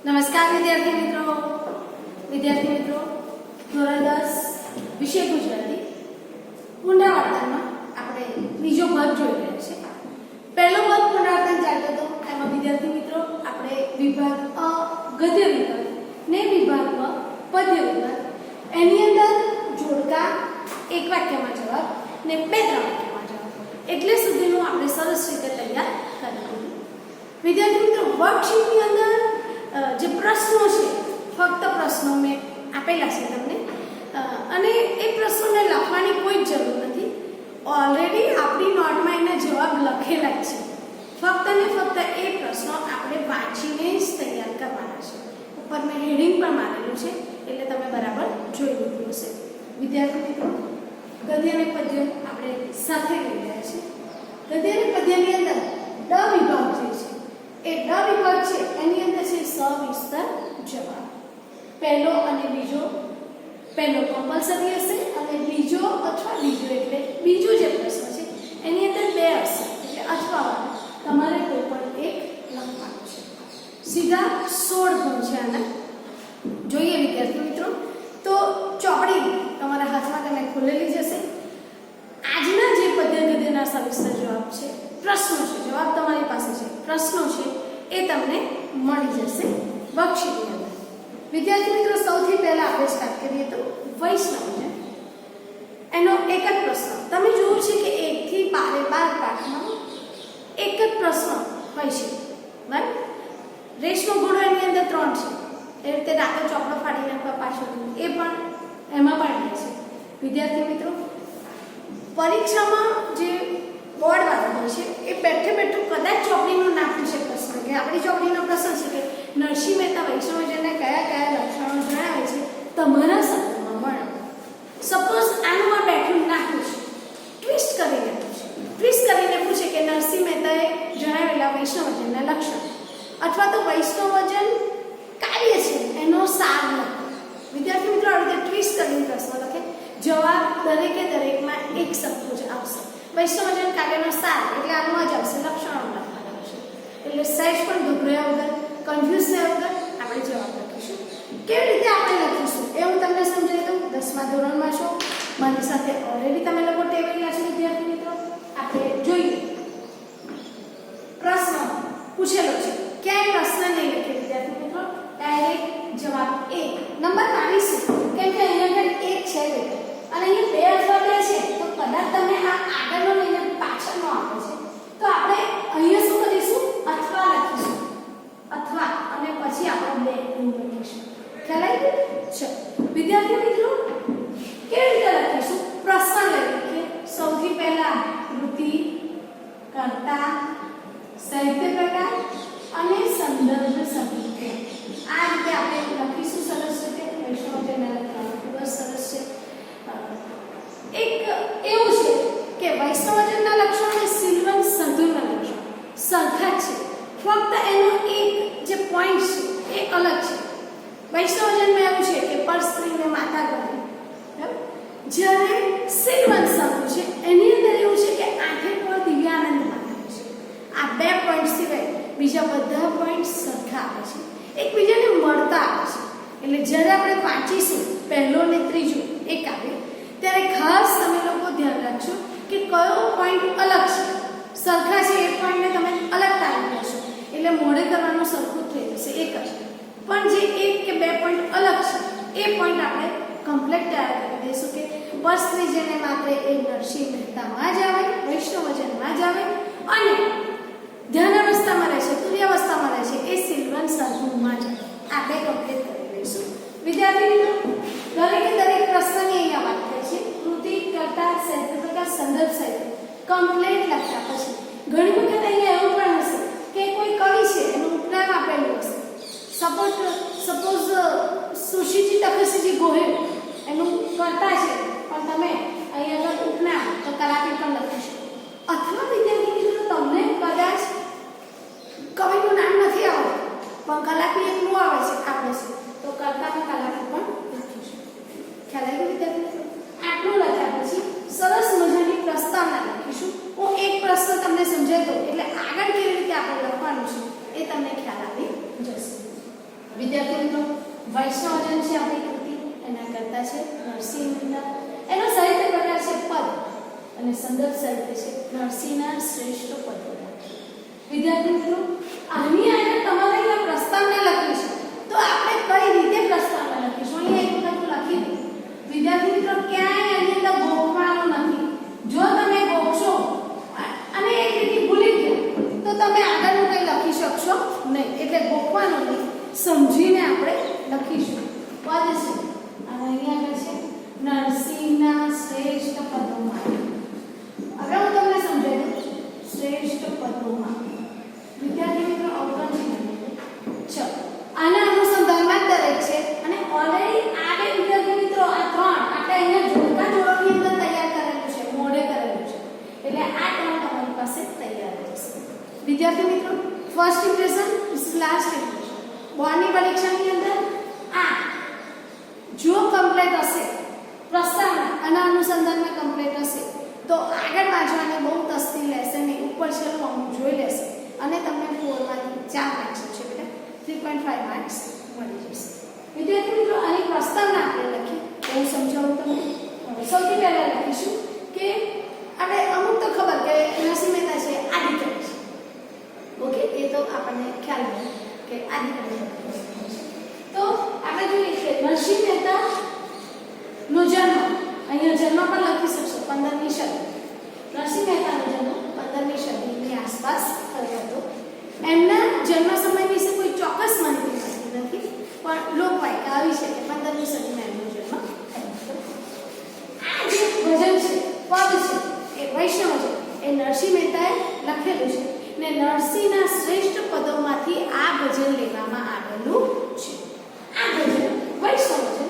નમસ્કાર વિદ્યાર્થી મિત્રો ધોરણ 10 વિષય ગુજરાતી પુનરાવર્તનમાં આપણે ત્રીજો ભાગ જોઈ રહ્યા છે। પહેલો ભાગ પુનરાવર્તન ચાલતો હતો, એમાં વિદ્યાર્થી મિત્રો આપણે વિભાગ અ ગદ્ય વિભાગ ને વિભાગ બ પદ્ય વિભાગ, એની અંદર જોડકા, એક વાક્યમાં જવાબ ને બે ત્રણ વાક્યમાં જવાબ, એટલે સુધીનું આપણે સરસ રીતે તૈયાર કર્યું। વિદ્યાર્થી મિત્રો વર્કશીટની અંદર જે પ્રશ્નો છે, ફક્ત પ્રશ્નો મેં આપેલા છે તમને, અને એ પ્રશ્નોને લખવાની કોઈ જરૂર નથી। ઓલરેડી આપણી નોટમાં એના જવાબ લખેલા જ છે, ફક્ત ને ફક્ત એ પ્રશ્નો આપણે વાંચીને જ તૈયાર કરવાના છે। ઉપર મેં હેડિંગ પણ મારેલું છે, એટલે તમે બરાબર જોઈ લીધું હશે। વિદ્યાર્થી મિત્રો ગદ્ય અને પદ્ય આપણે સાથે લઈ રહ્યા છીએ। ગદ્ય અને પદ્યની અંદર ડ વિભાગ જે છે, એ ડ વિભાગ છે એની અંદર છે સવિસ્તર જવાબ। પહેલો અને બીજો, પહેલો કમ્પલસરી હશે અને બીજો અથવા બીજો એટલે બીજો જે પ્રશ્ન છે એની અંદર બે હશે, એટલે અથવા તમારે કોઈ પણ એક લખવાનું છે। સીધા 16 ગુણ છે આના। જોઈએ વિદ્યાર્થી મિત્રો, તો ચોપડી તમારા હાથમાં તમે ખોલેલી જશે। આજના જે પદ્ય ગદ્યના સવિસ્તર જવાબ છે, પ્રશ્નો છે, જવાબ તમારી પાસે છે, પ્રશ્નો છે એ તમને મળી જશે વર્કશીટની અંદર। વિદ્યાર્થી મિત્રો સૌથી પહેલા આપણે સ્ટાર્ટ કરીએ તો વૈષ્ણવજન, એનો એક જ પ્રશ્ન તમે જોયું છે કે 1 થી 12 પાઠમાં એક જ પ્રશ્ન હોય છે, બરાબર। રેશમો ઘોડો એની અંદર 3 છે, એ રીતે રાતો ચોપડો ફાડી નાખવા પાછળ એ પણ એમાં પણ છે। વિદ્યાર્થી મિત્રો પરીક્ષામાં જે બોર્ડ વાળા હોય છે એ બેઠે બેઠું કદાચ ચોપડીનું ના પૂછે પ્રશ્ન, કે આપણી ચોપડીનો પ્રશ્ન છે કે નરસિંહ મહેતા વૈષ્ણવજનને કયા કયા લક્ષણો જણાવે છે તમારા શબ્દોમાં વર્ણવો। સપોઝ આનું આ બેઠું ના પૂછે, ટ્વિસ્ટ કરીને પૂછે કે નરસિંહ મહેતાએ જણાવેલા વૈષ્ણવજનના લક્ષણ, અથવા તો વૈષ્ણવજન કાર્ય છે એનો સાર લખો। વિદ્યાર્થી મિત્રો આ રીતે ટ્વિસ્ટ કરીને પ્રશ્ન લખે, જવાબ દરેકે દરેકમાં એક શબ્દ જ આવશે। વૈષ્ણવજન કાર્યનો સાર એટલે આનું જ આવશે, લક્ષણો લખવાના આવશે, એટલે સહેજ પણ ગભરાયા વગર, કન્ફ્યુઝ થયા વગર આપણે જવાબ લખીશું। કેવી રીતે આપણે લખીશું એ હું તમને સમજાવી દઉં। 10મા ધોરણમાં છો, મારી સાથે ઓલરેડી તમે લોકો ટેવાયેલા છો વિદ્યાર્થી મિત્રો। આપણે જોઈએ પ્રશ્ન પૂછેલો છે, ક્યાંય પ્રશ્ન નહીં લખે વિદ્યાર્થી મિત્રો, ડાયરેક્ટ જવાબ A નંબર મારીશું, કેમ કે અહીંયા આગળ 1 છે અને અહીંયા 2 અથવા 2 છે, તો કદાચ તમે આ આગળનો લઈને પાછળનો આપો છે, તો આપણે અહીંયા શું કરીશું, અથવા લખીશું, અથવા અને પછી આપણે 2 લખીશું। ખ્યાલ આવી ગયો? ચલો વિદ્યાર્થી મિત્રો કેવી રીતે લખીશું, પ્રશ્ન લઈએ। સૌથી પહેલા કૃતિ, કર્તા, સાહિત્ય પ્રકાર અને સંદર્ભ સાહિત્ય, આ રીતે આપણે લખીશું સરસ રીતે। વૈષ્ણવજનના લક્ષણો ખૂબ જ સરસ છે। એક એવું છે કે વૈષ્ણવજનના લક્ષણો અને સિલવંત સાધુના લક્ષણો સરખા જ છે, ફક્ત એનો એક જે પોઈન્ટ છે એ અલગ છે। વૈષ્ણવજનમાં એવું છે કે પર સ્ત્રીને માતા કહે, જ્યારે સિલવંત સાધુ છે એની અંદર એવું છે કે આંખે પર દિવ્યાનંદ માતા છે। આ 2 પોઈન્ટ સિવાય બીજા બધા પોઈન્ટ સરખા આવે છે, એકબીજાને મળતા આવે છે। એટલે જ્યારે આપણે વાંચીશું પહેલો ને ત્રીજો એક આવે ત્યારે ખાસ તમે લોકો ધ્યાન રાખજો કે કયો પોઈન્ટ અલગ છે, સરખા છે એ પોઈન્ટને તમે અલગ તારી લેશો એટલે મોડે કરવાનું સરખું થઈ જશે એક જ, પણ જે 1 કે 2 પોઈન્ટ અલગ છે એ પોઈન્ટ આપણે કમ્પ્લીટ તૈયાર કરી દઈશું કે પર સ્ત્રી જેને માત્ર એ નરસિંહ મહેતામાં જ આવે, વૈષ્ણવજનમાં જ આવે, અને ધ્યાન અવસ્થામાં રહેશે, તુર્યાવસ્થામાં રહેશે એ સિલવંત સાધુમાં જ આવે। આ 2 કમ્પ્લીટ કરી લઈશું વિદ્યાર્થી મિત્રો। દરેકે દરેક પ્રશ્નની અહીંયા વાત થાય છે, કૃતિ, કર્તા, સાહિત્ય પ્રકાર, સંદર્ભ સાહિત્ય કમ્પ્લીટ લખ્યા પછી ઘણી વખત અહીંયા એવું પણ હશે કે કોઈ કવિ છે એનું ઉપનામ આપેલું હશે, સપોઝ સુશીજી તખતસિંહજી ગોહિલ એનું કર્તા છે, પણ તમે અહીંયા આગળ ઉપનામ તો કલાપી પણ લખી શકો, અથવા વિદ્યાર્થી મિત્રો તમને કદાચ કવિનું નામ નથી આવડતું પણ કલાપી એટલું આવે છે આપણે છે, તો કર્તામાં કલાપી પણ લખીશું। ખ્યાલ આવી ગયો વિદ્યાર્થી મિત્રો? આટલું લખ્યા પછી સરસ મજાની પ્રસ્તાવના લખીશું। હું એક પ્રશ્ન તમને સમજાવી દઉં એટલે આગળ કેવી રીતે આપણે લખવાનું છે એ તમને ખ્યાલ આવી જશે। વૈષ્ણવજન છે આપણી કૃતિ, એના કરતા છે નરસિંહ મહેતા. એનો સાહિત્ય પ્રકાર છે પદ અને સંદર્ભ સાહિત્ય છે નરસિંહના શ્રેષ્ઠ પદો. વિદ્યાર્થી મિત્રો, આની આગળ તમારે અહીંયા પ્રસ્તાવને લખી છે, તો આપણે કઈ રીતે પ્રસ્તાવને લખીશું? અહીંયા એક વખત લખી દો. વિદ્યાર્થી મિત્રો, ક્યાંય આની અંદર ગોખવાનું નથી. જો તમે ગોખશો અને એક રીતે ભૂલી ગયા તો તમે આગળનું કંઈ લખી શકશો નહીં. એટલે ગોખવાનું નહીં, સમજીને આપણે લખીશું. પદ છે અને અહીંયા આગળ છે નરસિંહના શ્રેષ્ઠ પદોમાં. હવે હું તમને સમજાવી દઉં. શ્રેષ્ઠ પદોમાં વિદ્યાર્થી મિત્રો અવગણ છે. ચલો, આના અનુસંધાનમાં જ દરેક છે અને ઓલરેડી આ બે વિદ્યાર્થી મિત્રો આ ત્રણ આપણે અહીંયા જોડકા જોડકની અંદર તૈયાર કરેલું છે, મોડે કરેલું છે. એટલે આ ત્રણ તમારી પાસે તૈયાર રહેશે. વિદ્યાર્થી મિત્રો, first impression is last impression. બોર્ડની પરીક્ષાની અંદર આ જો કમ્પ્લીટ હશે, પ્રસ્તાવના અને અનુસંધાનમાં કમ્પ્લીટ હશે, તો આગળ વાંચવાની બહુ તસ્તી લેશે નહીં. ઉપર છેલ્લું અમુક જોઈ લેશે અને તમને 4 માંથી 4 માર્ક્સ છે, એટલે 3.5 માર્ક્સ મળી જશે. વિદ્યાર્થી મિત્રો, આની પ્રસ્તાવના આપણે લખીએ. હું સમજાવું તમને. સૌથી પહેલા લખીશું કે આપણે અમુક તો ખબર કે નરસિંહ મહેતા છે આદિકવિ છે. ઓકે, એ તો આપણને ખ્યાલ હોય કે આદિકવિ છે. તો આપણે જોઈએ કે નરસિંહ મહેતા નો જન્મ, અહીંયા જન્મ પણ લખી શકશો 15મી સદી. નરસિંહ મહેતાનો જન્મ 15મી સદીની આસપાસ થયો હતો. એમના જન્મ સમય વિશે કોઈ ચોક્કસ માહિતી મળતી નથી, પણ લોકવાયકા આવી છે કે 15મી સદીમાં એમનો જન્મ થયો હતો. આ જે ભજન છે, પદ છે, એ વૈષ્ણવ છે, એ નરસિંહ મહેતાએ લખેલું છે ને નરસિંહના શ્રેષ્ઠ પદોમાંથી આ ભજન લેવામાં આવેલું છે. આ ભજન વૈષ્ણવ છે.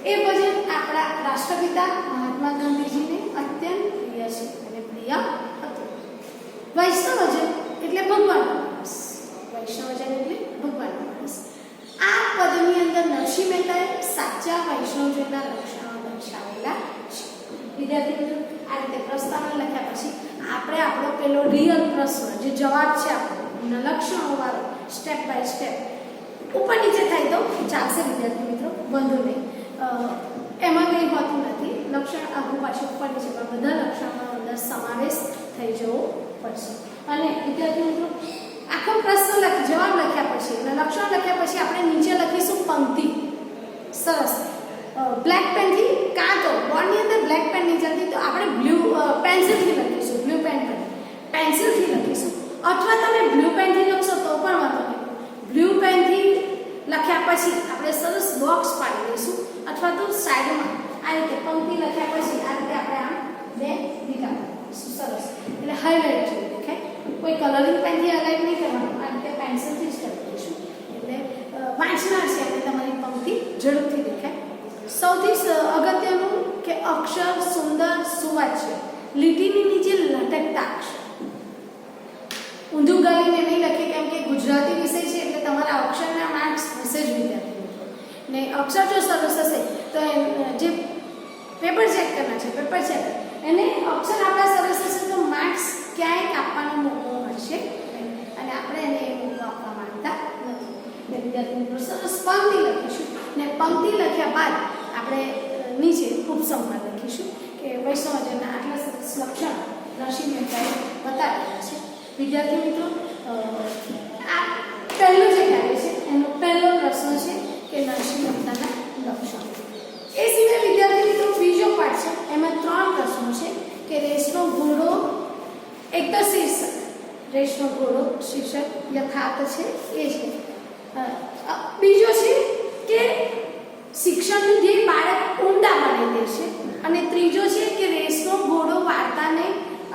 એ ભજન આપણા રાષ્ટ્રપિતા મહાત્મા ગાંધીજીને અત્યંત પ્રિય છે અને પ્રિય હતું. વૈષ્ણવજન એટલે ભગવાનનો માણસ. વૈષ્ણવજન એટલે ભગવાનનો માણસ. આ પદની અંદર નરસિંહ મહેતાએ સાચા વૈષ્ણવજનના લક્ષણો દર્શાવેલા છે. વિદ્યાર્થી મિત્રો, આ રીતે પ્રસ્તાવના લખ્યા પછી આપણે આપણો પેલો રિયલ પ્રશ્ન જે જવાબ છે આપણો લક્ષણો વાળો સ્ટેપ બાય સ્ટેપ ઉપર નીચે થાય તો ચાલશે. વિદ્યાર્થી મિત્રો, વાંધો નહીં, એમાં કંઈ હોતું નથી. લક્ષણ આખું પાછું ઉપર નીચે, પણ બધા લક્ષણોનો અંદર સમાવેશ થઈ જવો પડશે. અને વિદ્યાર્થી મિત્રો, આખો પ્રશ્ન જવાબ લખ્યા પછી અને લક્ષણ લખ્યા પછી આપણે નીચે લખીશું પંક્તિ. સરસ. બ્લેક પેનથી, કાં તો બોર્ડની અંદર બ્લેક પેન નહીં ચાલતી તો આપણે બ્લુ પેન્સિલથી લખીશું. બ્લુ પેન પર પેન્સિલથી લખીશું, અથવા તમે બ્લુ પેનથી લખશો તો પણ વાંધો નહીં. બ્લુ પેનથી લખ્યા પછી આપણે સરસ બોક્સ પાડી દઈશું, અથવા તો સાઈડમાં આ રીતે પંક્તિ લખ્યા પછી આ રીતે આપણે આમ બે લીટા પાડીશું. સરસ. એટલે હાઇલાઇટ જેવું દેખાય. કોઈ કલરિંગ પેનથી હાઇલાઇટ નહીં કરવાનું, આ રીતે પેન્સિલથી જ કરી દઈશું. એટલે વાંચનાર છે એટલે તમારી પંક્તિ ઝડપથી દેખાય. સૌથી અગત્યનું કે અક્ષર સુંદર સુવાચ્ય, લીટીની નીચે લટકતા અક્ષર. ઊંધું ગાલીને નહીં લખે, કેમ કે ગુજરાતી વિષય છે એટલે તમારા અક્ષરના માર્ક્સ હશે જ વિદ્યાર્થી મિત્રો. ને અક્ષર જો સરસ હશે તો જે પેપર ચેક કરના છે, પેપર ચેક એને અક્ષર આપણા સરસ હશે તો માર્ક્સ ક્યાંય કાપવાનો મોકો મળશે નહીં. અને આપણે એને એ મોકો આપવા માંગતા નથી. એટલે વિદ્યાર્થી મિત્રો, સરસ પંક્તિ લખીશું ને પંક્તિ લખ્યા બાદ આપણે નીચે ઉપસંહાર લખીશું કે વૈષ્ણવજનના આટલા સરસ લક્ષણ નરસિંહ મહેતાએ બતાવેલા છે. વિદ્યાર્થી મિત્રો, આ પહેલું જે કાર્ય છે એનો પહેલો પ્રશ્ન છે કે નરસિંહ મહેતાના લક્ષણ. એ સિવાય વિદ્યાર્થી મિત્રો બીજો પાઠ છે, એમાં 3 પ્રશ્નો છે કે રેસનો ઘોડો, એક તો શીર્ષક, રેસનો ઘોડો શીર્ષક યથાર્થ છે એ છે. બીજો છે કે શિક્ષણનું ધ્યેય બાળક ઊંડા બને દેશે. અને ત્રીજો છે કે રેસનો ઘોડો વાર્તાને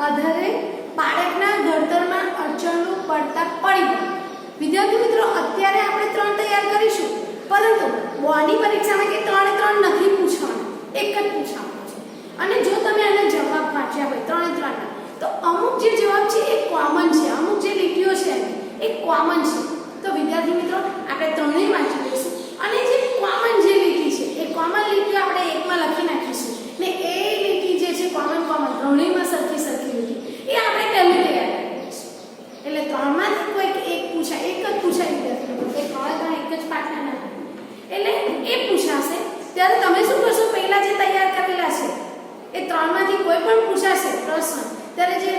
આધારે બાળકના ઘડતરમાં અડચણો પડતા પડી. વિદ્યાર્થી મિત્રો, અત્યારે આપણે 3 તૈયાર કરીશું, પરંતુ બોર્ડની પરીક્ષામાં કે 3 નથી પૂછવાના, એક જ પૂછવાનું છે. અને જો તમે આના જવાબ વાંચ્યા હોય 3 તો અમુક જે જવાબ છે એ કોમન છે, અમુક જે લીટીઓ છે એ કોમન છે. તો વિદ્યાર્થી મિત્રો, આપણે 3 વાંચી લઈશું અને જે કોમન જે લીટી છે એ કોમન લીટીઓ આપણે એકમાં લખી નાખીશું ને એ લીટી જે છે કોમન ત્રણેયમાં સરખી લીટી એ આપણે પહેલી તૈયાર કરી દઈશું. એટલે 3માંથી કોઈક એક પૂછાય, એક જ પૂછાય વિદ્યાર્થી મિત્રો, એ 3 એક જ પાઠના નથી. એટલે એ ત્રણમાંથી કોઈ પણ પૂછાશે પ્રશ્ન ત્યારે જે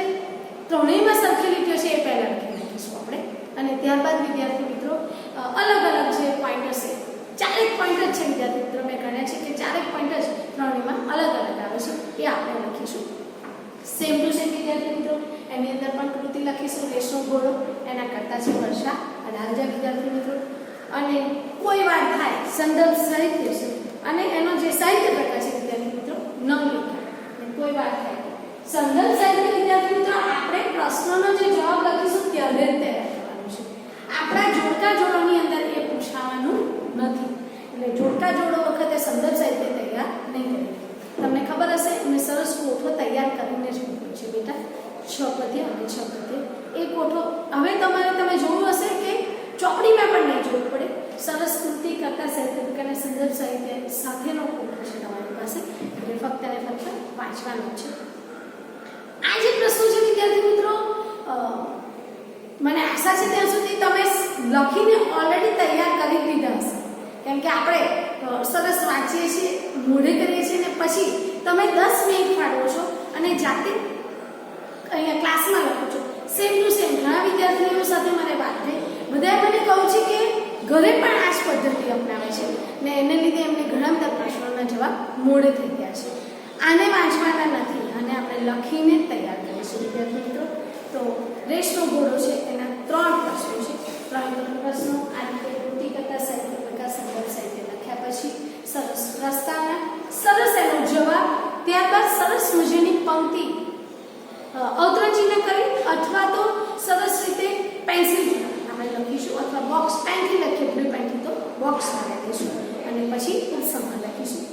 ત્રણેયમાં સરખી લીટીઓ છે એ પહેલા લખી નાખીશું આપણે, અને ત્યારબાદ વિદ્યાર્થી મિત્રો અલગ અલગ જે પોઈન્ટ હશે, ચારેક પોઈન્ટ જ છે વિદ્યાર્થી મિત્રો, મેં ગણ્યા છે કે ચારેક પોઈન્ટ જ ત્રણેયમાં અલગ અલગ આવે છે, એ આપણે લખીશું. સેમ ટુ સેમ વિદ્યાર્થી મિત્રો એની અંદર પણ કૃતિ લખીશું. રેશનો ઘોડો, એના કરતા છે વર્ષા 18,000 વિદ્યાર્થી મિત્રો. અને કોઈ વાર થાય સંદર્ભ સાહિત્ય છે અને એનો જે સાહિત્ય પ્રકાર છે વિદ્યાર્થી મિત્રો નવલિકા. અને કોઈ વાર થાય સંદર્ભ સાહિત્ય વિદ્યાર્થી મિત્રો આપણે પ્રશ્નનો જે જવાબ લખીશું ત્યારે જ તૈયાર કરવાનું છે. આપણા જોડકા જોડોની અંદર એ પૂછાવાનું નથી, એટલે જોડકા જોડો વખતે સંદર્ભ સાહિત્ય તૈયાર નહીં કરીએ. તમને ખબર હશે મેં સરસ કોઠો તૈયાર કરીને જ મૂક્યો છે બેટા, 6 પદ્ય અને 6 પદ્ય. એ કોઠો હવે તમે જોયું હશે કે ચોપડીમાં પણ નહીં જોવું પડે, સરસ કૃતિ કરતા સાહિત્ય પ્રકાર અને સંદર્ભ સાહિત્ય સાથેનો કોઠો છે તમારી પાસે, એટલે ફક્ત અને ફક્ત વાંચવાનો છે. આ જે પ્રશ્નો છે વિદ્યાર્થી મિત્રો મને આશા છે ત્યાં સુધી તમે લખીને ઓલરેડી તૈયાર કરી દીધા હશે, કેમ કે આપણે સરસ વાંચીએ છીએ, મોઢે કરીએ છીએ ને પછી તમે 10 મિનિટ ફાળવો છો અને જાતે અહીંયા ક્લાસમાં લખો છો. સેમ ટુ સેમ ઘણા વિદ્યાર્થીઓ સાથે મને વાત થઈ, બધાએ મને કહ્યું છે કે ઘરે પણ આ જ પદ્ધતિ અપનાવે છે ને એને લીધે એમને ઘણા બધા પ્રશ્નોના જવાબ મોડે થઈ ગયા છે. આને વાંચવાના નથી, આને આપણે લખીને તૈયાર કરીશું વિદ્યાર્થી મિત્રો. તો રેશનો ઘોડો છે એના 3 પ્રશ્નો છે, 3 પ્રશ્નો આ રીતે કૃતિ કરતા સાહિત્ય પ્રકાર સંદર્ભ સાહિત્ય લખ્યા પછી સરસ પ્રસ્તાવના, સરસ એનો જવાબ, ત્યારબાદ સરસ મજાની પંક્તિ અવતરણચિહ્ન કરી અથવા તો સરસ રીતે પેન્સિલથી આપણે લખીશું અથવા બોક્સ પેનથી લખીએ, બ્લુ પેનથી તો બોક્સમાં લખીશું અને પછી ઉપસંહાર લખીશું.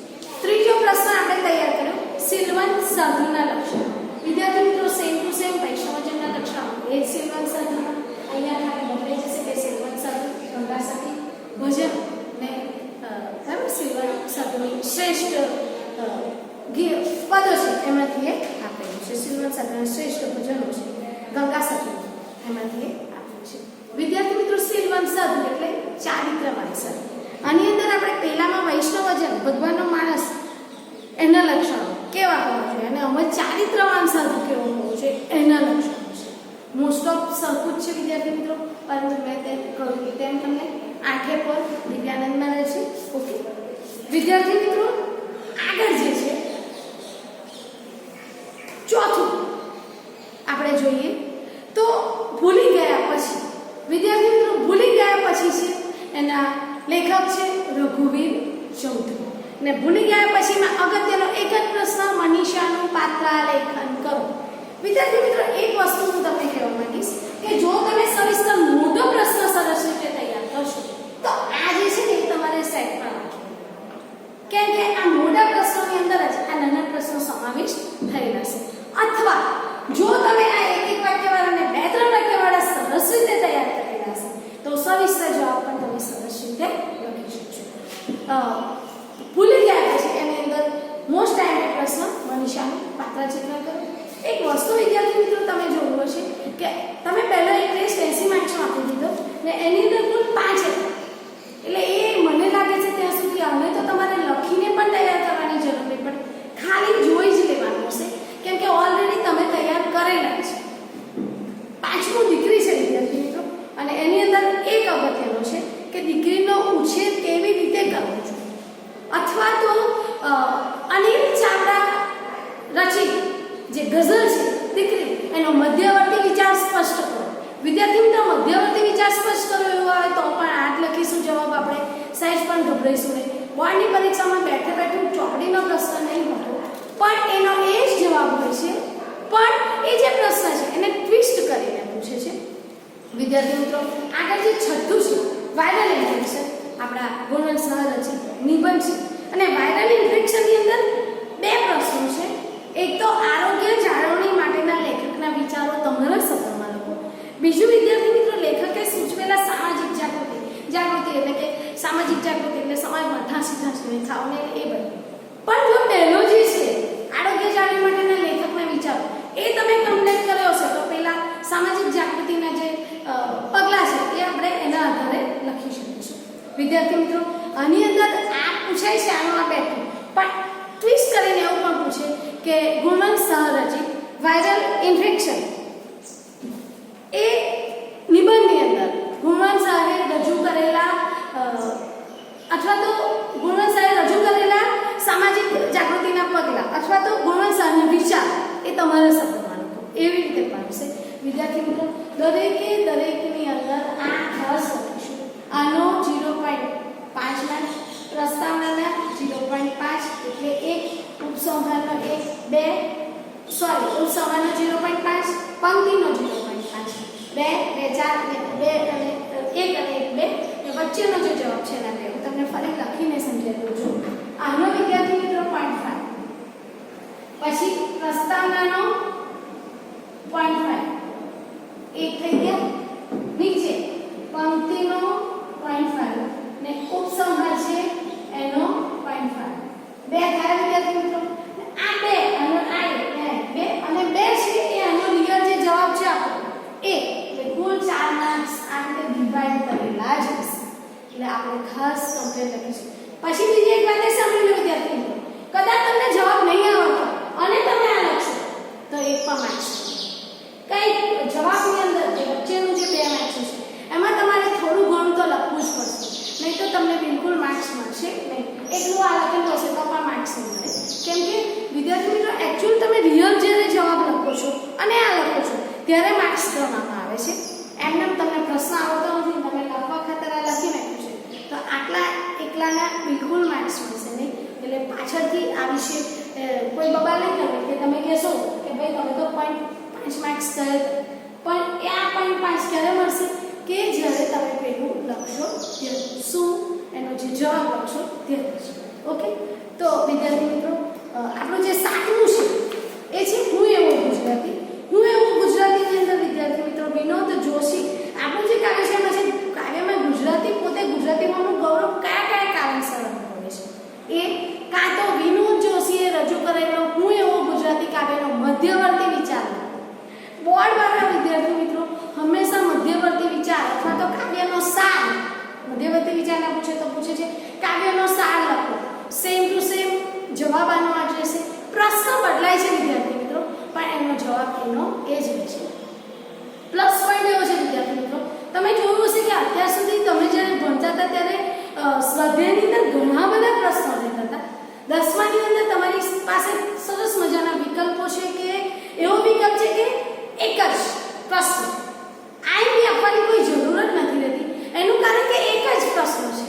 ત્રીજો પ્રશ્ન આપણે તૈયાર કર્યો સિલવંત સાધુના લક્ષણો. વિદ્યાર્થી મિત્રો સેમ ટુ સેમ વૈષ્ણવજનના લક્ષણો એ જ સિલવંત સાધુના અહીંયા ખાલી બદલાઈ જશે કે સિલવંત સાધુ ગંગા સતી ભજન ને બરાબર સિલવંત સાધુની શ્રેષ્ઠ પદો છે એમાંથી એક આપેલું છે. સિલવંત સાધુના શ્રેષ્ઠ ભજનો છે ગંગા સતી એમાંથી એક આપેલું છે. વિદ્યાર્થી મિત્રો સિલવંત સાધુ એટલે ચારિત્રવાળી સાધુ. આની અંદર આપણે પહેલામાં વૈષ્ણવજન ભગવાનનો માણસ એના લક્ષણો કેવા હોવા જોઈએ અને અમે ચારિત્રવાન સાધુ કેવો હોવો જોઈએ એના લક્ષણો છે. મોસ્ટ ઓફ સરખું જ છે વિદ્યાર્થી મિત્રો, પરંતુ મેં તેમ કહ્યું કે તેમ તમને 8 પર દિવ્યાનંદમાં રહેશે. ઓકે વિદ્યાર્થી મિત્રો આગળ જે છે ચોથું આપણે જોઈએ તો ભૂલી ગયા પછી. વિદ્યાર્થી મિત્રો ભૂલી ગયા પછી છે એના લેખક છે રઘુવીર ચૌધરી ને ભૂલી ગયા પછીમાં અગત્યનો એક જ પ્રશ્ન મનીષાનું પાત્રાલેખન કરો. વિદ્યાર્થી મિત્રો એક વસ્તુ હું તમને કહેવા માંગીશ કે જો તમે સવિસ્તર મોટો પ્રશ્ન સરસ રીતે તૈયાર કરશો તો આ જે છે ને એ તમારે સેટ પર રાખવું, કેમ કે આ મોટા પ્રશ્નોની અંદર જ આ નાના પ્રશ્નો સમાવેશ થયેલા છે. અથવા જો તમે આ એક વાક્યવાળા અને 2-3 વાક્યવાળા સરસ રીતે તૈયાર કરેલા છે તો સવિસ્તર જવાબ પણ તમે સરસ રીતે લખી શકશો. ભૂલી ગયા પછી એની અંદર મોસ્ટ ટાઈમ પ્રશ્ન મનીષાનું પાત્રચિત્ર કરો. એક વસ્તુ વિદ્યાર્થી મિત્રો તમે જોયું હશે કે તમે પહેલા એક ટેસ્ટ 80 માર્ક્સનો આપી દીધો ને એની અંદર કુલ 5 હતા, એટલે એ મને લાગે છે ત્યાં સુધી હવે તો તમારે લખીને પણ તૈયાર કરવાની જરૂર નહીં પડે, ખાલી જોઈ જ લેવાનું હશે કેમ કે ઓલરેડી તમે તૈયાર કરેલા છે. 5મું દીકરી છે વિદ્યાર્થી મિત્રો અને એની અંદર એક અગત્યનો છે કે દીકરીનો ઉછેર કેવી રીતે કરવો જોઈએ અથવા તો અનિલ ચાવડા રચિત જે ગઝલ છે દીકરી એનો મધ્યવર્તી વિચાર સ્પષ્ટ કરો. વિદ્યાર્થી મિત્રો મધ્યવર્તી વિચાર સ્પષ્ટ કરો એવું આવે તો પણ 8 લખીશું જવાબ, આપણે સહેજ પણ ગભરાઈશું નહીં. બોર્ડની પરીક્ષામાં બેઠે ચોપડીનો પ્રશ્ન નહીં હોતો પણ એનો એ જ જવાબ હોય છે, પણ એ જે પ્રશ્ન છે એને ટ્વિસ્ટ કરીને પૂછે છે. વિદ્યાર્થી મિત્રો આગળ જે છઠ્ઠું છે વાયરલ ઇન્ફેક્શન, આપણા ગુણવંત સહ રચિત નિબંધ છે અને વાયરલ ઇન્ફેક્શનની અંદર 2 પ્રશ્નો છે. એક તો આરોગ્ય જાળવણી માટેના લેખકના વિચારો તમારા શબ્દમાં લખો. બીજું વિદ્યાર્થી મિત્રો લેખકે સૂચવેલા સામાજિક જાગૃતિ એટલે કે સામાજિક જાગૃતિ એટલે સમાજમાં ઠાંસી ખાવને એ બધું. પણ જો પહેલો જે છે આરોગ્ય જાળવણી માટેના લેખકના વિચારો એ તમે કમ્પ્લીટ કર્યો છે તો પહેલા સામાજિક જાગૃતિના જે પગલાં છે એ આપણે એના આધારે લખી શકીશું. વિદ્યાર્થી મિત્રો આની અંદર આ પૂછાય છે આનું આ બેઠું પણ ટ્વિસ્ટ કરીને એવું પણ પૂછે કે ગુણવંત સહરચિત વાયરલ ઇન્ફેક્શન એ નિબંધની અંદર ગુણવંત શાહે રજૂ કરેલા અથવા તો ગુણવંત શાહે રજૂ કરેલા સામાજિક જાગૃતિના પગલાં અથવા તો ગુણવંત શાહનો વિચાર એ તમારા શબ્દમાં લખો. એવી રીતે પાડશે. વિદ્યાર્થી મિત્રો, દરેકની અંદર આ ખાસ લખીશું. આનો 0.5 માર્ક, પ્રસ્તાવનાના 0.5 એટલે 1, ઉપસંહારનો 1, 2 સોરી ઉપસંહારનો 0.5, પંક્તિનો 0.5, 2, 4 2 અને 1 અને 1 2 વચ્ચેનો જે જવાબ છે એના 2 હું તમને ફરી લખીને સમજાવી દઉં છું. આનો વિદ્યાર્થી મિત્રો 0.5, પછી પ્રસ્તાવનાનો 0.5 એક થઈ ગયા, નીચે પંક્તિનો 0.5 ને ઉપસંહાર છે એનો 0.5, 2 થયા વિદ્યાર્થી મિત્રો. આ 2 અને આ 2 અને 2 છે એ આનો રિયલ જે જવાબ છે આપણો એ એટલે કુલ 4 માર્ક્સ આ રીતે ડિવાઈડ કરેલા જ હશે. એટલે આપણે ખાસ કમ્પ્લેટ લખીશું. પછી બીજી એક વાત એ સાંભળી લો વિદ્યાર્થી મિત્રો, કદાચ તમને જવાબ નહીં આવડતો અને તમે આ લખશો તો એક પણ માર્ક્સ કઈ જવાબની અંદર જે વચ્ચેનું જે 2 માર્ક્સ છે એમાં તમારે થોડું ઘણું તો લખવું જ પડશે, નહીં તો તમને બિલકુલ માર્ક્સ મળશે નહીં. એટલું આ લખેલું હશે તો પણ માર્ક્સ નહીં મળે. કેમ કે વિદ્યાર્થી મિત્રો એકચ્યુઅલ તમે રિયલ જ્યારે જવાબ લખો છો અને આ લખો છો ત્યારે માર્ક્સ ગણવામાં આવે છે. એમને તમને પ્રશ્ન આવતો નથી, તમે લખવા ખાતર આ લખી નાખ્યું છે તો આટલા એકલાના બિલકુલ માર્ક્સ મળશે નહીં. એટલે પાછળથી આ વિશે કોઈ બબાલ નહીં કરે કે તમે કહેશો કે ભાઈ તમે તો 0.5 માર્ક્સ કહે, પણ એ આ 0.5 ક્યારે મળશે કે જ્યારે તમે પેલું લખશો ત્યારે શું એનો જે જવાબ લખશો ત્યારે. ઓકે, તો વિદ્યાર્થી મિત્રો આપણું જે 7મું છે એ છે હું એવો ગુજરાતી. હું એવો ગુજરાતીની અંદર વિદ્યાર્થી મિત્રો વિનોદ જોશી આપણું જે કાવ્ય છે એમાં છે કાવ્યમાં ગુજરાતી પોતે ગુજરાતીમાંનું ગૌરવ કયા કારણસર અનુભવે છે એ કાં તો વિનોદ જોશીએ રજૂ કરેલો હું એવો ગુજરાતી કાવ્યનો મધ્યવર્તી વિચાર. બોર્ડવાળા વિદ્યાર્થી મિત્રો હંમેશા મધ્યવર્તી વિચાર અથવા તો કાવ્યનો સાર, મધ્યવર્તી વિચારના પૂછે તો પૂછે છે કાવ્યનો સાર લખો. સેમ ટુ સેમ જવાબ આનો આ જ રહેશે. પ્રશ્ન બદલાય છે વિદ્યાર્થી મિત્રો પણ એનો જવાબ એનો એ જ રહેશે. પ્લસ પોઈન્ટ એવો છે વિદ્યાર્થી મિત્રો, તમે જોયું હશે કે અત્યાર સુધી તમે જ્યારે ભણતા હતા ત્યારે સ્વાધ્યાયની અંદર ઘણા બધા પ્રશ્નો રહેતા હતા. 10માની અંદર તમારી પાસે સરસ મજાના વિકલ્પો છે કે એવો વિકલ્પ છે કે એક જ પ્રશ્ન આઈએમપી આપવાની કોઈ જરૂર જ નથી રહેતી. એનું કારણ કે એક જ પ્રશ્ન છે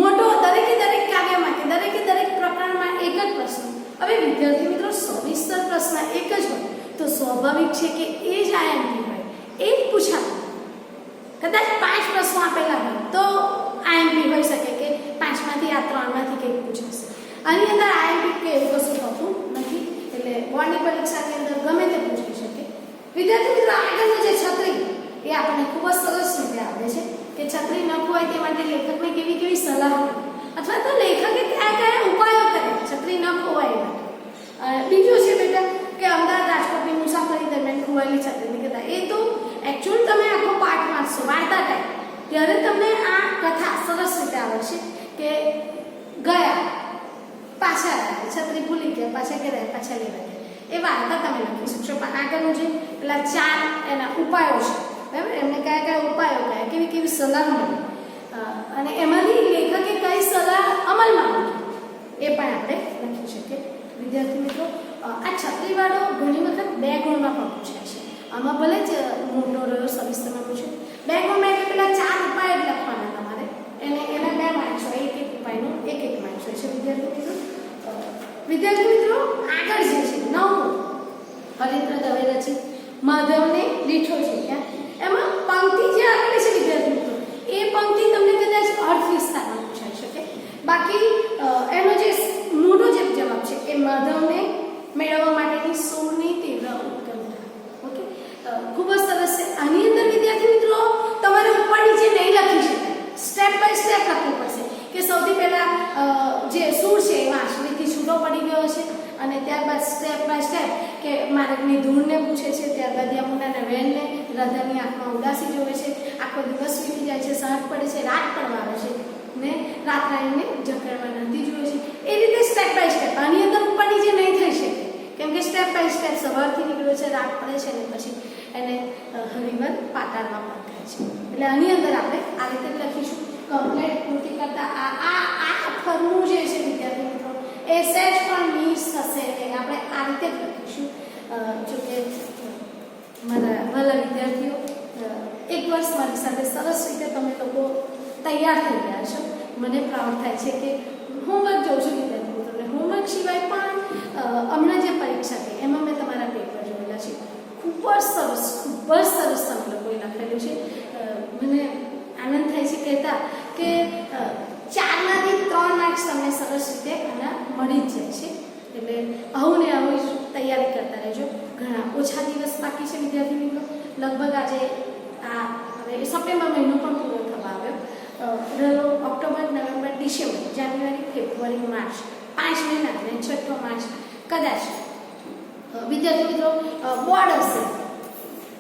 મોટો, દરેક કાવ્યમાં કે દરેક પ્રકરણમાં એક જ પ્રશ્ન. હવે વિદ્યાર્થી મિત્રો સવિસ્તર પ્રશ્ન એક જ હોય તો સ્વાભાવિક છે કે એ જ આઈએમપી હોય, એ જ પૂછાય. કદાચ 5 પ્રશ્નો આપેલા હોય તો આઈએમપી હોઈ શકે કે 5માંથી આ 3માંથી કંઈક પૂછાશે. આની અંદર આઈએમપી કે એવું કશું થતું નથી. એટલે બોર્ડની પરીક્ષાની અંદર ગમે તે પૂછી શકે. વિદ્યાર્થી મિત્રો આગળનો જે છત્રી એ આપણને ખૂબ જ સરસ રીતે આવડે છે કે છત્રી ન ખોવાય તે માટે લેખકને કેવી સલાહ અથવા તો લેખકે કયા ઉપાયો કરે છત્રી ન ખોવાય એ માટે. બીજું છે બેટા કે અમદાવાદ રાજકોટની મુસાફરી દરમિયાન ખોવાયેલી છત્રીની કથા. એ તો એકચ્યુઅલ તમે આખો પાઠ વાંચશો વાર્તા ટાઈપ ત્યારે તમને આ કથા સરસ રીતે આવડશે કે ગયા પાછા આવ્યા, છત્રી ભૂલી ગયા, પાછા ગયા, પાછા લેવા ગયા. એ વાર્તા તમે લખી શકશો. પણ આગળનું જે પેલા 4 એના ઉપાયો છે બરાબર, એમને કયા ઉપાયો કયા કેવી સલાહ મળી અને એમાંથી લેખકે કઈ સલાહ અમલમાં મૂકી એ પણ આપણે લખી શકીએ. વિદ્યાર્થી મિત્રો આ છત્રીવાળો ઘણી વખત 2 ગુણમાં પણ પૂછાય છે. આમાં ભલે જ મોટો રહ્યો સવિસ્તરમાં પૂછ્યું 2 ગુણમાં એટલે પેલા 4 ઉપાય જ લખવાના તમારે. એના 2 માર્ક્સ હોય, એક ઉપાયનો એક માર્ક્સ હોય છે. વિદ્યાર્થી મિત્રો આગળ જે છે 9 હરીન્દ્ર દવે રચિત માધવને લીઠો છે ત્યાં એમાં પંક્તિ જે આપેલી છે વિદ્યાર્થી મિત્રો એ પંક્તિ તમને કદાચ અર્થ વિસ્તારમાં પૂછાઈ શકે. બાકી એનો જે મોટો જે જવાબ છે એ માધવને મેળવવા માટેની સૂરની તીવ્ર ઉત્કંઠા. ઓકે, ખૂબ જ સરસ છે. આની અંદર વિદ્યાર્થી મિત્રો તમારે ઉપર નીચે નહીં લખી શકાય, સ્ટેપ બાય સ્ટેપ લખવું પડશે કે સૌથી પહેલા જે સૂર છે એમાં આશ્રિતથી છૂટો પડી ગયો છે અને ત્યારબાદ સ્ટેપ બાય સ્ટેપ કે માર્ગની ધૂળને પૂછે છે, ત્યારબાદ યમુનાને વહેણને, રાધાની આંખમાં ઉદાસી જોવે છે, આખો દિવસ વીતી જાય છે, સાંજ પડે છે, રાત પડવા આવે છે ને રાતરાણીને જકડવા નથી જોવે છે. એ રીતે સ્ટેપ બાય સ્ટેપ. આની અંદર ઉપર નીચે નહીં થઈ શકે કેમ કે સ્ટેપ બાય સ્ટેપ સવારથી નીકળ્યો છે, રાત પડે છે ને પછી એને હરિવર પાતાળમાં પણ થાય છે. એટલે આની અંદર આપણે આ રીતે લખીશું. કમ્પ્લેટ પૂર્તિ કરતા આ ફરનું જે છે વિદ્યાર્થી મિત્રો એ સેજ પણ મિસ થશે નહીં. આપણે આ રીતે જ લખીશું. જો કે મારા વાલા વિદ્યાર્થીઓ, એક વર્ષ મારી સાથે સરસ રીતે તમે લોકો તૈયાર થઈ ગયા છો. મને પ્રાઉડ થાય છે કે હોમવર્ક જોઉં છું વિદ્યાર્થી મિત્રોને. હોમવર્ક સિવાય પણ હમણાં જે પરીક્ષા થઈ એમાં મેં તમારા પેપર જોયેલા છે. ખૂબ જ સરસ તમે લોકોએ લખેલું છે. મને આનંદ થાય છે કહેતા કે 4 થી 3 માર્ક્સ તમને સરસ રીતે આના મળી જ જાય છે. એટલે આવું ને આવું જ તૈયારી કરતા રહેજો. ઘણા ઓછા દિવસ બાકી છે વિદ્યાર્થી મિત્રો. લગભગ આજે હવે સપ્ટેમ્બર મહિનો પણ પૂરો થવા આવ્યો. ઓક્ટોબર, નવેમ્બર, ડિસેમ્બર, જાન્યુઆરી, ફેબ્રુઆરી, માર્ચ 5 મહિના અને 6 માર્ચ કદાચ વિદ્યાર્થી મિત્રો બોર્ડ હશે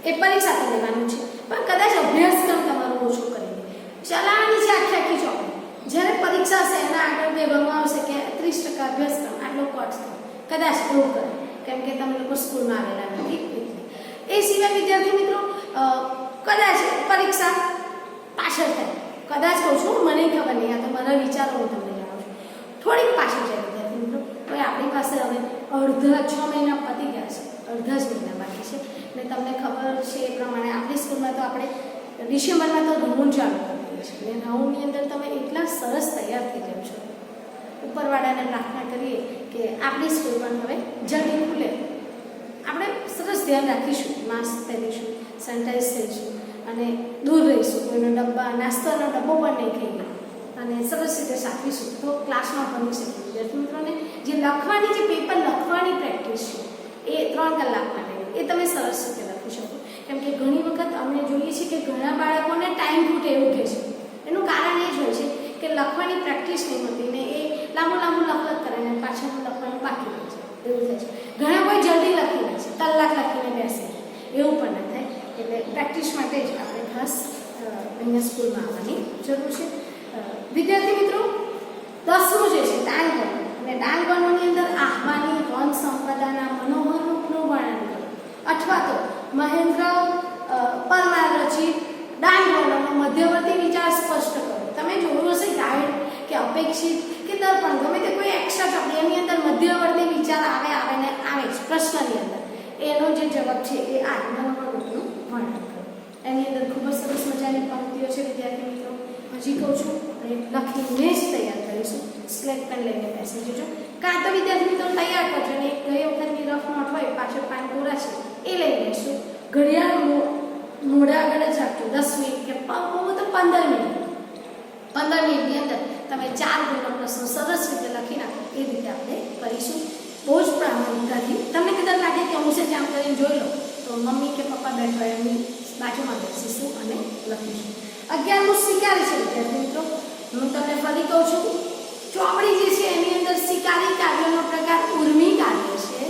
એ પરીક્ષા તો લેવાનું છે, પણ કદાચ અભ્યાસક્રમ તમારો ઓછો કરી દે. ચલાવવાની છે આખી ચોપડી. જ્યારે પરીક્ષા હશે એના આગળ કહેવામાં આવશે કે 30% અભ્યાસક્રમ આટલો કોર્સ કદાચ એવું કરે, કેમ કે તમે લોકો સ્કૂલમાં આવેલા નથી એટલે. એ સિવાય વિદ્યાર્થી મિત્રો કદાચ પરીક્ષા પાછળ થાય. કદાચ કહું છું, મને ખબર નહીં, આ તો મારા વિચારો હું તમને જણાવું છું. થોડીક પાછળ જાય વિદ્યાર્થી મિત્રો. તો આપણી પાસે હવે અડધા 6 મહિના પતી ગયા છે, અડધા જ મહિના બાકી છે. ને તમને ખબર છે એ પ્રમાણે આપણી સ્કૂલમાં તો આપણે ડિસેમ્બરમાં તો રાઉન્ડ ચાલુ કરી દઈએ છીએ. અને રાઉન્ડની અંદર તમે એટલા સરસ તૈયાર થઈ જાવ છો. ઉપરવાળાને પ્રાર્થના કરીએ કે આપણી સ્કૂલમાં હવે જલ્દી ખુલે. આપણે સરસ ધ્યાન રાખીશું, માસ્ક પહેરીશું, સેનિટાઈઝ થઈશું અને દૂર રહીશું. કોઈનો નાસ્તાનો ડબ્બો પણ નહીં ખાઈ ગયો અને સરસ રીતે સાચવીશું તો ક્લાસમાં ભણી શકીએ. વિદ્યાર્થી મિત્રોને જે લખવાની, જે પેપર લખવાની પ્રેક્ટિસ છે એ 3 કલાક માટે એ તમે સરસ રીતે લખી શકો. કેમ કે ઘણી વખત અમને જોઈએ છે કે ઘણા બાળકોને ટાઈમ ખૂટે એવું કહે છે. એનું કારણ એ જ હોય છે કે લખવાની પ્રેક્ટિસ નહીં હોતી ને એ લાંબુ લખ કરે ને પાછળનું લખવાનું બાકી રહે છે, એવું થાય છે. ઘણા કોઈ જલ્દી લખી લે છે, કલાક લખીને બેસે, એવું પણ ન થાય. એટલે પ્રેક્ટિસ માટે જ આપણે ખાસ અહીંયા સ્કૂલમાં આવવાની જરૂર છે. વિદ્યાર્થી મિત્રો 10મું જે છે દાનગણો, અને દાનગણોની અંદર આહ્વાની વન સંપદાના મનોહર રૂપનું વર્ણન કરો અથવા તો મહેન્દ્ર પરમાર રચિત દાનગણોનો મધ્યવર્તી વિચાર સ્પષ્ટ કરો. તમે જોયું હશે ગાઈડ કે અપેક્ષિત કે દર્પણ ગમે તે કોઈ એક્સ્ટ્રા ચોપડી એની અંદર મધ્યવર્તી વિચાર આવે જ પ્રશ્નની અંદર. એનો જે જવાબ છે એ આ મનોહર રૂપનું વર્ણન કરો. એની અંદર ખૂબ જ સરસ મજાની પંક્તિઓ છે વિદ્યાર્થી મિત્રો. હજી કહું છું આપણે લખીને જ તૈયાર કરીશું. સ્લેટ પેન લઈને બેસી જજો. કાં તો વિદ્યાર્થી મિત્રો તૈયાર કરજો ને ગઈ વખતની રફ નોટ હોય પાછળ પાન કોરા છે એ લઈ લઈશું. ઘડિયાળ મોઢા આગળ જ રાખજો. 10 મિનિટ કે બહુ તો 15 મિનિટ. 15 મિનિટની અંદર તમે 4 ગુણનો પ્રશ્ન સરસ રીતે લખી નાખો. એ રીતે આપણે કરીશું બહુ જ પ્રામાણિકતાથી. તમને કદાચ લાગે કે હું છે જામ કરીને જોઈ લો તો મમ્મી કે પપ્પા બેઠા એમની બાજુમાં બેસીશું અને લખીશું. 11મું શિકારી છે વિદ્યાર્થી મિત્રો. હું તમને ફરી કહું છું, ચોપડી જે છે એની અંદર શિકારી કાવ્યનો પ્રકાર ઉર્મી કાવ્ય છે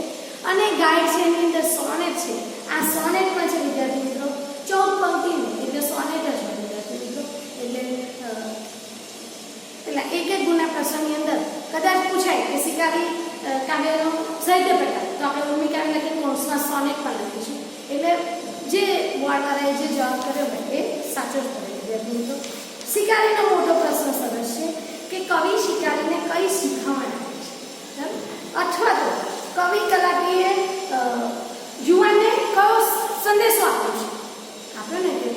અને ગાઈડ છે એની અંદર સોનેટ છે. આ સોનેટમાં છે વિદ્યાર્થી મિત્રો 14 પંક્તિનું, એટલે સોનેટ જ હોય વિદ્યાર્થી મિત્રો. એટલે એક ગુણના પ્રશ્નની અંદર કદાચ પૂછાય કે શિકારી કાવ્યનો સાહિત્ય પ્રકાર, તો આપણે ઉર્મી કાવ્ય લખીને કોર્સમાં સોનેટ પણ લખીશું. એટલે જે બોર્ડવાળાએ જે જવાબ કર્યો હોય એ સાચો જ પડે વિદ્યાર્થી મિત્રો. શિકારીનો મોટો પ્રશ્ન સરસ છે કે કવિ શિકારીને કઈ શીખવણ આપે છે, અથવા તો કવિ કલાપીએ યુવાનને કયો સંદેશો આપ્યો છે. આપ્યો ને કે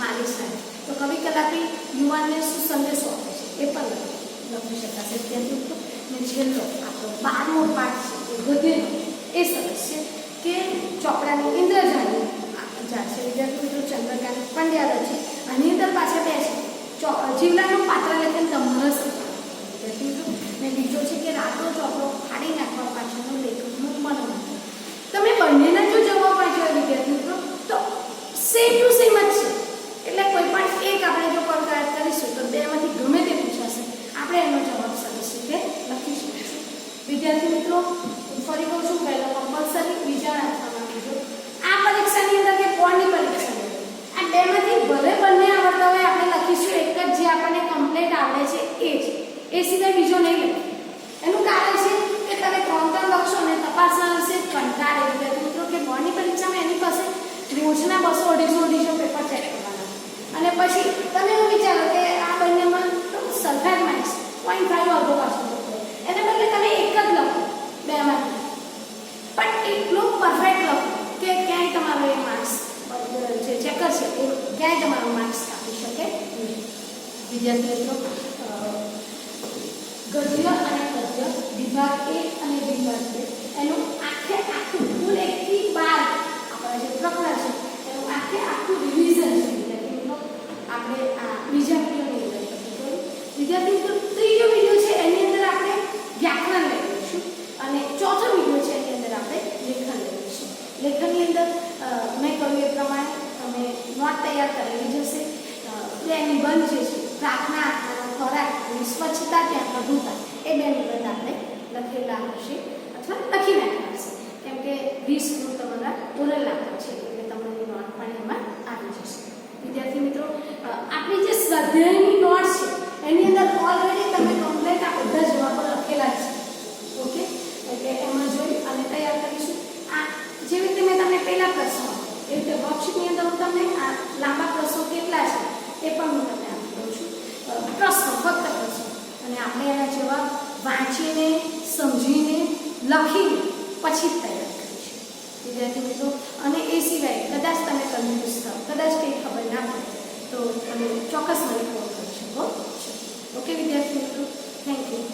મારી સાહેબ, તો કવિ કલાપી યુવાનને શું સંદેશો આપે છે એ પણ લખી શકાશે વિદ્યાર્થી મિત્રો. ને છેલ્લો આપણો 12મો પાઠ છે એ ગદ્યનો, એ સરસ છે કે ચોપડાની ઇન્દ્રજાની જા છે વિદ્યાર્થી મિત્રો. ચંદ્રકાંત પંડ્યા રચિત. આની અંદર પાછળ 2 છે. જીવલાનું પાત્ર લખીને તમારા વિદ્યાર્થી મિત્રો. ને બીજો છે કે રાતો ચોપડો ફાડી નાખવા પાછળનું લેખકનું મનોમન. તમે બંનેના જો જવાબ વાંચ્યો વિદ્યાર્થી મિત્રો તો સેમ ટુ સેમ જ છે. એટલે કોઈ પણ એક આપણે જો કમ્પેર કરીશું તો બેમાંથી ગમે તે પૂછાશે, આપણે એનો જવાબ સરસ રીતે લખી શકીશું. વિદ્યાર્થી મિત્રો ફરી કહું છું, પહેલો કમ્પલસરી વિચાર આપવામાં કીધું. આ પરીક્ષાની અંદર કે બોર્ડની પરીક્ષાની અંદર આ બેમાંથી ભલે બંને આવડતા હોય આપણે લખીશું એક જ જે આપણને કમ્પ્લીટ આવડે છે એ જ, એ સિવાય બીજો નહીં લખે. એનું કારણ છે કે તમે 3 લખશો ને તપાસવા હશે કંટાળે વિદ્યાર્થી મિત્રો કે બોર્ડની પરીક્ષામાં એની પાસે રોજના 200-250 પેપર ચેક કરવાના અને પછી તમે એવું વિચારો કે આ બંનેમાં તો સરખા જ માર્ક્સ 0.5 અડધો પાછો લખો એને બદલે તમે એક જ લખો બેમાંથી પણ એટલું પરફેક્ટ લખો કે ક્યાંય તમારો એ માર્ક્સ જે ચેકર છે એ ક્યાંય તમારો માર્ક્સ કાપી શકે નહીં. વિદ્યાર્થી મિત્રો ગદ્ય અને પદ્ય વિભાગ 1 અને વિભાગ 2 એનું આખું કુલ 1 થી 12 આપણા જે પ્રકરણ છે એનું આખું રિવિઝન છે વિદ્યાર્થી મિત્રો આપણે આ બીજા વિડીયોની અંદર કરીશું. વિદ્યાર્થી મિત્રો ત્રીજો વિડીયો છે એની અંદર આપણે વ્યાકરણ લઈશું અને ચોથો વિડીયો છે એની અંદર આપણે લેખન લઈશું. લેખનની અંદર મેં કહ્યું એ પ્રમાણે તમે નોટ તૈયાર કરેલી જશે. બે નિબંધ જે છે પ્રાર્થના ખોરાક અને સ્વચ્છતા ત્યાં પ્રભુતા એ બે નિબંધ આપણે લખેલા હશે અથવા લખી નાખ્યા હશે કેમ કે 20 ગુણ તમારા ઓરલ આપવા છે એટલે તમારી નોટ પણ એમાં આવી જશે. વિદ્યાર્થી મિત્રો આપણી જે સ્વાધ્યાયની નોટ છે એની અંદર ઓલરેડી તમે કમ્પ્લીટ આ બધા જવાબો લખેલા છે. ઓકે એટલે એમાં જોઈ અને તૈયાર કરીશું. આ જેવી રીતે મેં તમને પહેલા પ્રશ્નો એ રીતે વર્કશીટની અંદર હું તમને આ લાંબા પ્રશ્નો કેટલા છે એ પણ હું તમને આપી દઉં છું. પ્રશ્નો ફક્ત પ્રશ્નો અને આપણે એના જવાબ વાંચીને સમજીને લખીને પછી જ તૈયાર કરીશું. વિદ્યાર્થી મિત્રો અને એ સિવાય કદાચ તમે કન્ફ્યુઝ થાવ કદાચ કંઈ ખબર ના પડે તો તમે ચોક્કસ મને ફોન કરી શકો છો. ઓકે વિદ્યાર્થી મિત્રો થેન્ક યુ.